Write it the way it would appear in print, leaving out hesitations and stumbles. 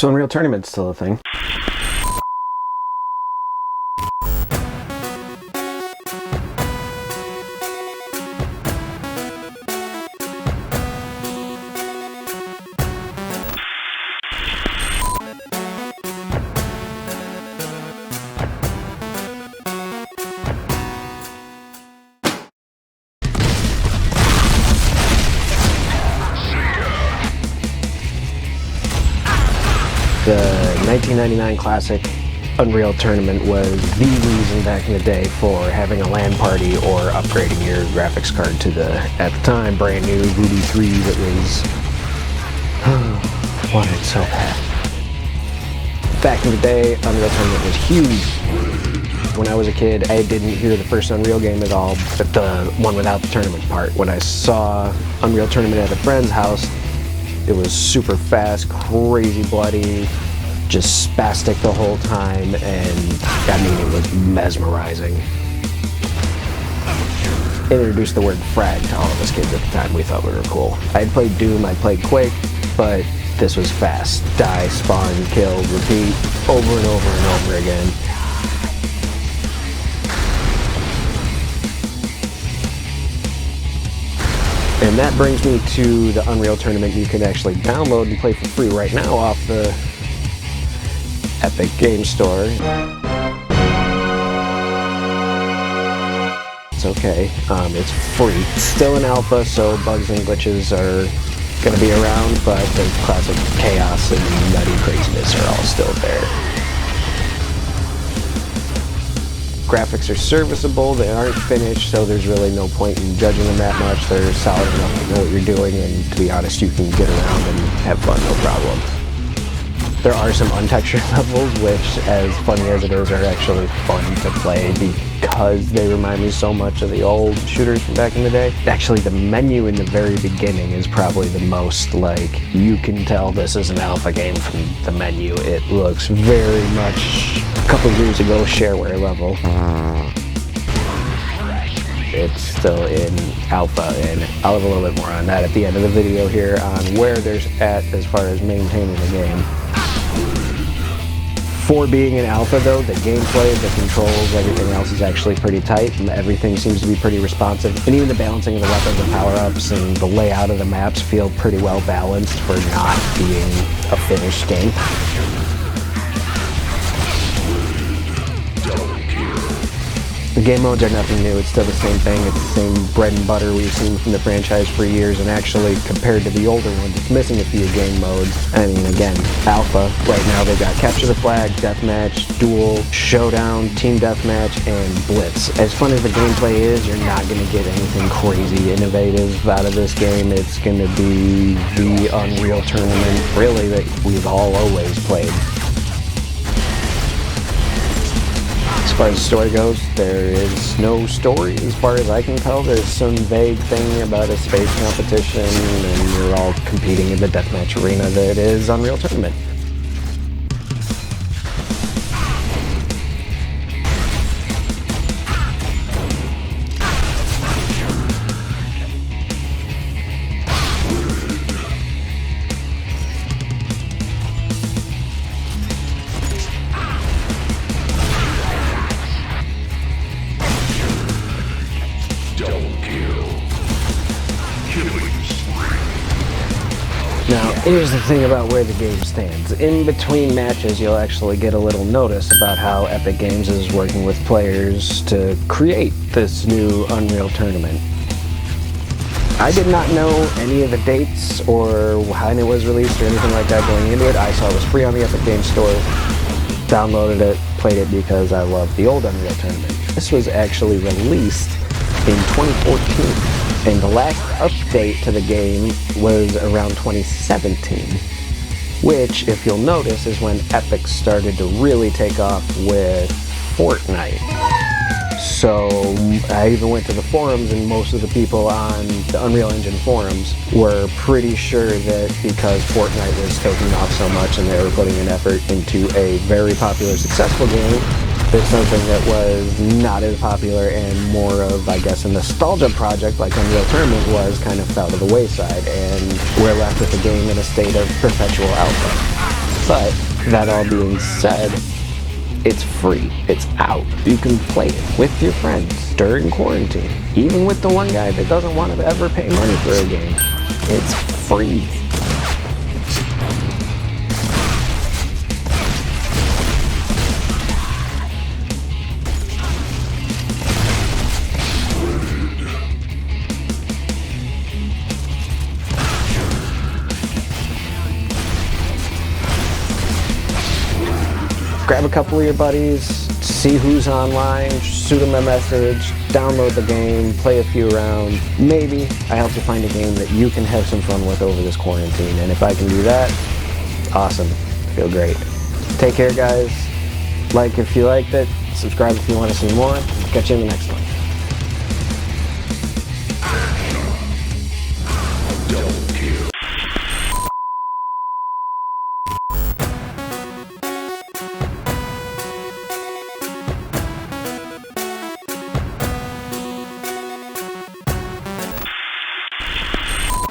So Unreal Tournament's still a thing. The 1999 classic Unreal Tournament was the reason back in the day for having a LAN party or upgrading your graphics card to the, at the time, brand new Ruby 3 that was... wanted so bad. Back in the day, Unreal Tournament was huge. When I was a kid, I didn't hear the first Unreal game at all, but the one without the tournament part. When I saw Unreal Tournament at a friend's house, it was super fast, crazy bloody, just spastic the whole time, and I mean, it was mesmerizing. It introduced the word frag to all of us kids at the time. We thought we were cool. I'd played Doom, I'd played Quake, but this was fast. Die, spawn, kill, repeat, over and over and over again. And that brings me to the Unreal Tournament you can actually download and play for free right now off the Epic Game Store. It's okay, it's free. It's still in alpha, so bugs and glitches are gonna be around, but the classic chaos and nutty craziness are all still there. Graphics are serviceable, they aren't finished, so there's really no point in judging them that much. They're solid enough to know what you're doing, and to be honest, you can get around and have fun, no problem. There are some untextured levels, which, as funny as it is, are actually fun to play because they remind me so much of the old shooters from back in the day. Actually, the menu in the very beginning is probably the most, like, you can tell this is an alpha game from the menu. It looks very much a couple years ago shareware level. It's still in alpha, and I'll have a little bit more on that at the end of the video here on where there's at as far as maintaining the game. For being an alpha though, the gameplay, the controls, everything else is actually pretty tight, and everything seems to be pretty responsive. And even the balancing of the weapons and power-ups and the layout of the maps feel pretty well balanced for not being a finished game. The game modes are nothing new, it's still the same thing, it's the same bread and butter we've seen from the franchise for years, and actually, compared to the older ones, it's missing a few game modes. I mean, again, alpha, right now they've got Capture the Flag, Deathmatch, Duel, Showdown, Team Deathmatch, and Blitz. As fun as the gameplay is, you're not going to get anything crazy innovative out of this game. It's going to be the Unreal Tournament, really, that we've all always played. As far as the story goes, there is no story as far as I can tell. There's some vague thing about a space competition and you're all competing in the deathmatch arena that is Unreal Tournament. Now, here's the thing about where the game stands. In between matches, you'll actually get a little notice about how Epic Games is working with players to create this new Unreal Tournament. I did not know any of the dates or when it was released or anything like that going into it. I saw it was free on the Epic Games Store, downloaded it, played it because I love the old Unreal Tournament. This was actually released in 2014. And the last update to the game was around 2017, which, if you'll notice, is when Epic started to really take off with Fortnite. So I even went to the forums, and most of the people on the Unreal Engine forums were pretty sure that because Fortnite was taking off so much and they were putting an effort into a very popular, successful game, that something that was not as popular and more of, I guess, a nostalgia project like Unreal Tournament was kind of fell to the wayside, and we're left with the game in a state of perpetual alpha. But that all being said, it's free. It's out. You can play it with your friends during quarantine. Even with the one guy that doesn't want to ever pay money for a game. It's free. Grab a couple of your buddies, see who's online, shoot them a message, download the game, play a few rounds. Maybe I helped you find a game that you can have some fun with over this quarantine. And if I can do that, awesome. I feel great. Take care, guys. Like if you liked it, subscribe if you want to see more. Catch you in the next one. Don't kill.